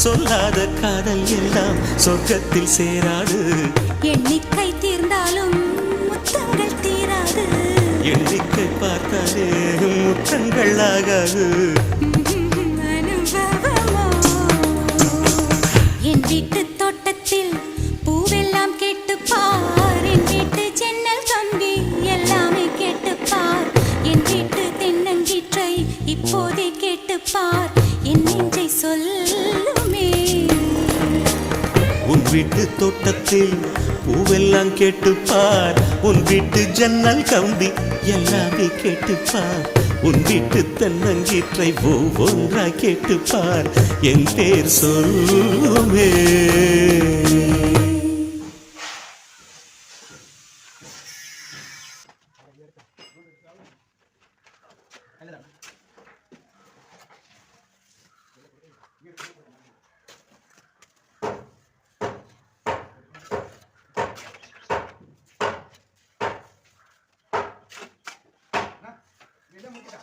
சொல்லாத காதல் எல்லாம் சொர்க்கத்தில் சேராது. எண்ணிக்கை தீர்ந்தாலும் முத்தங்கள் தீராது. எண்ணிக்கை பார்த்தாலே முத்தங்கள் ஆகாது. அனுபவமோ என் வீட்டு தோட்டத்தில் பூவெல்லாம் கேட்டுப்பார். என் வீட்டு ஜன்னல் கம்பி எல்லாமே கேட்டுப்பார். என் வீட்டு தென்னங்கீற்றை இப்போதே கேட்டுப்பார். என் நெஞ்சை சொல்லுமே. உன் வீட்டு தோட்டத்தில் பூவெல்லாம் கேட்டுப்பார். உன் வீட்டு ஜன்னல் கம்பி எல்லாமே கேட்டுப்பார். உன் வீட்டு தென்னங்கீற்றை ஒவ்வொன்றா கேட்டுப்பார். என் பேர் சொல்லுமே. Kita mau kita.